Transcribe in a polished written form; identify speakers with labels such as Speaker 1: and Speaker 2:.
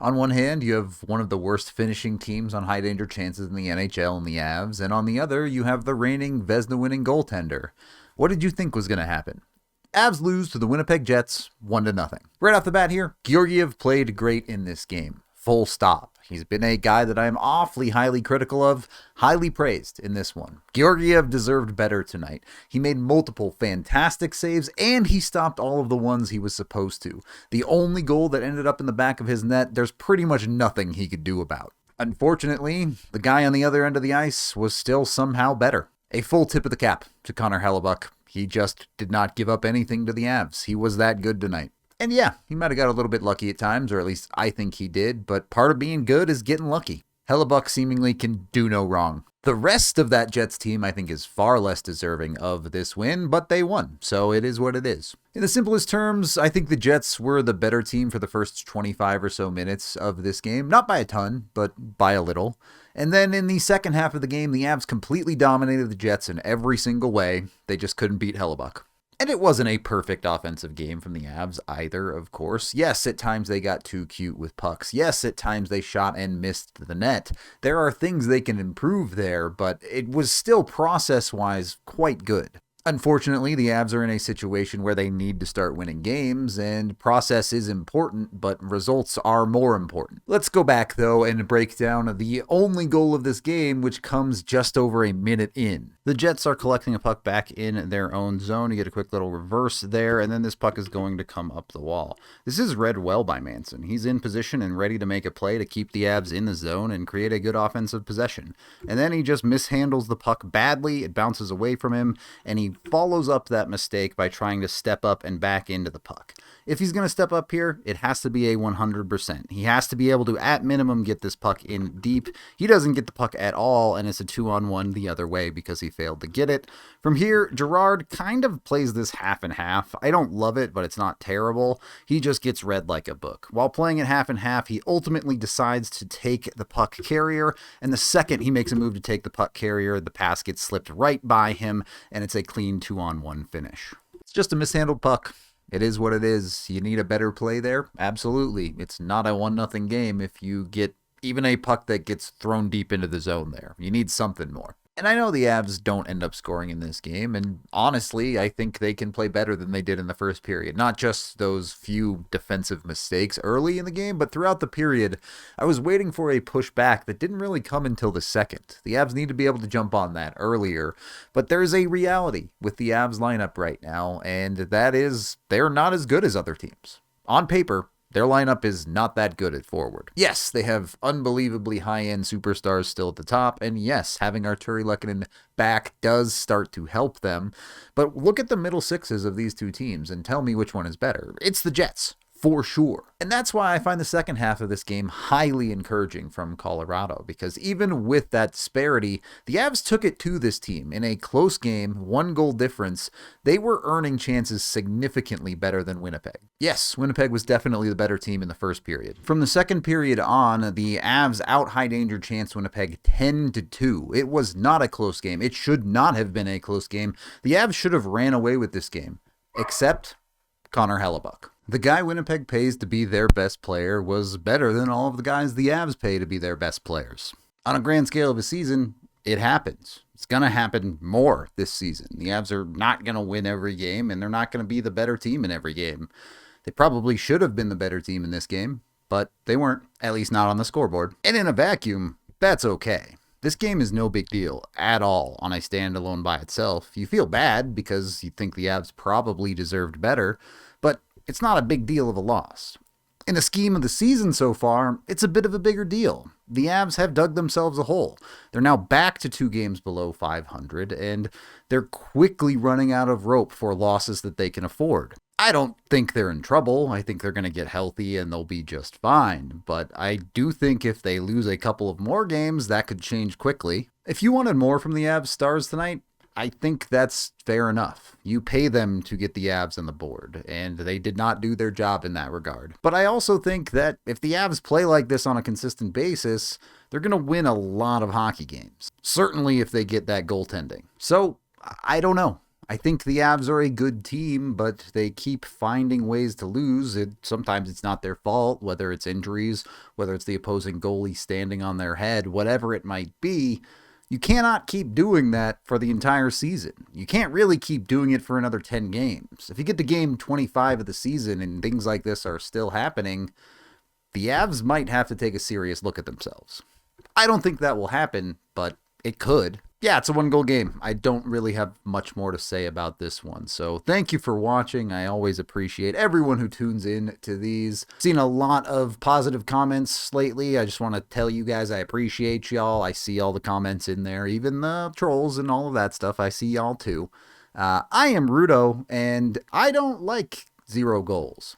Speaker 1: On one hand, you have one of the worst finishing teams on high danger chances in the NHL in the Avs, and on the other, you have the reigning Vezina winning goaltender. What did you think was going to happen? Avs lose to the Winnipeg Jets 1-0. Right off the bat here, Georgiev played great in this game. Full stop. He's been a guy that I am awfully highly critical of, highly praised in this one. Georgiev deserved better tonight. He made multiple fantastic saves, and he stopped all of the ones he was supposed to. The only goal that ended up in the back of his net, there's pretty much nothing he could do about. Unfortunately, the guy on the other end of the ice was still somehow better. A full tip of the cap to Connor Hellebuyck. He just did not give up anything to the Avs. He was that good tonight. And yeah, he might have got a little bit lucky at times, or at least I think he did, but part of being good is getting lucky. Hellebuyck seemingly can do no wrong. The rest of that Jets team, I think, is far less deserving of this win, but they won, so it is what it is. In the simplest terms, I think the Jets were the better team for the first 25 or so minutes of this game. Not by a ton, but by a little. And then in the second half of the game, the Avs completely dominated the Jets in every single way. They just couldn't beat Hellebuyck. And it wasn't a perfect offensive game from the Avs either, of course. Yes, at times they got too cute with pucks. Yes, at times they shot and missed the net. There are things they can improve there, but it was still process-wise quite good. Unfortunately, the Avs are in a situation where they need to start winning games, and process is important, but results are more important. Let's go back, though, and break down the only goal of this game, which comes just over a minute in. The Jets are collecting a puck back in their own zone. You get a quick little reverse there, and then this puck is going to come up the wall. This is read well by Manson. He's in position and ready to make a play to keep the Avs in the zone and create a good offensive possession. And then he just mishandles the puck badly, it bounces away from him, and he follows up that mistake by trying to step up and back into the puck. If he's going to step up here, it has to be a 100%. He has to be able to, at minimum, get this puck in deep. He doesn't get the puck at all, and it's a 2-on-1 the other way because he failed to get it. From here, Girard kind of plays this half and half. I don't love it, but it's not terrible. He just gets read like a book. While playing it half and half, he ultimately decides to take the puck carrier, and the second he makes a move to take the puck carrier, the pass gets slipped right by him, and it's a clean 2-on-1 finish. It's just a mishandled puck. It is what it is. You need a better play there? Absolutely. It's not a 1-0 game if you get even a puck that gets thrown deep into the zone there. You need something more. And I know the Avs don't end up scoring in this game, and honestly, I think they can play better than they did in the first period. Not just those few defensive mistakes early in the game, but throughout the period, I was waiting for a pushback that didn't really come until the second. The Avs need to be able to jump on that earlier, but there's a reality with the Avs lineup right now, and that is they're not as good as other teams. On paper, their lineup is not that good at forward. Yes, they have unbelievably high-end superstars still at the top, and yes, having Arturi Lehkonen back does start to help them, but look at the middle sixes of these two teams and tell me which one is better. It's the Jets, for sure. And that's why I find the second half of this game highly encouraging from Colorado, because even with that disparity, the Avs took it to this team in a close game, 1-goal difference. They were earning chances significantly better than Winnipeg. Yes, Winnipeg was definitely the better team in the first period. From the second period on, the Avs out high danger chance Winnipeg 10-2. It was not a close game. It should not have been a close game. The Avs should have ran away with this game, except Connor Hellebuyck. The guy Winnipeg pays to be their best player was better than all of the guys the Avs pay to be their best players. On a grand scale of a season, it happens. It's going to happen more this season. The Avs are not going to win every game, and they're not going to be the better team in every game. They probably should have been the better team in this game, but they weren't, at least not on the scoreboard. And in a vacuum, that's okay. This game is no big deal at all on a standalone by itself. You feel bad because you think the Avs probably deserved better, but it's not a big deal of a loss. In the scheme of the season so far, it's a bit of a bigger deal. The Avs have dug themselves a hole. They're now back to 2 games below 500, and they're quickly running out of rope for losses that they can afford. I don't think they're in trouble. I think they're going to get healthy and they'll be just fine. But I do think if they lose a couple of more games, that could change quickly. If you wanted more from the Avs stars tonight, I think that's fair enough. You pay them to get the Avs on the board, and they did not do their job in that regard. But I also think that if the Avs play like this on a consistent basis, they're going to win a lot of hockey games. Certainly if they get that goaltending. So, I don't know. I think the Avs are a good team, but they keep finding ways to lose. Sometimes it's not their fault, whether it's injuries, whether it's the opposing goalie standing on their head, whatever it might be. You cannot keep doing that for the entire season. You can't really keep doing it for another 10 games. If you get to game 25 of the season and things like this are still happening, the Avs might have to take a serious look at themselves. I don't think that will happen, but it could. Yeah, it's a 1-goal game. I don't really have much more to say about this one. So thank you for watching. I always appreciate everyone who tunes in to these. Seen a lot of positive comments lately. I just want to tell you guys I appreciate y'all. I see all the comments in there, even the trolls and all of that stuff. I see y'all too. I am Rudo, and I don't like 0 goals.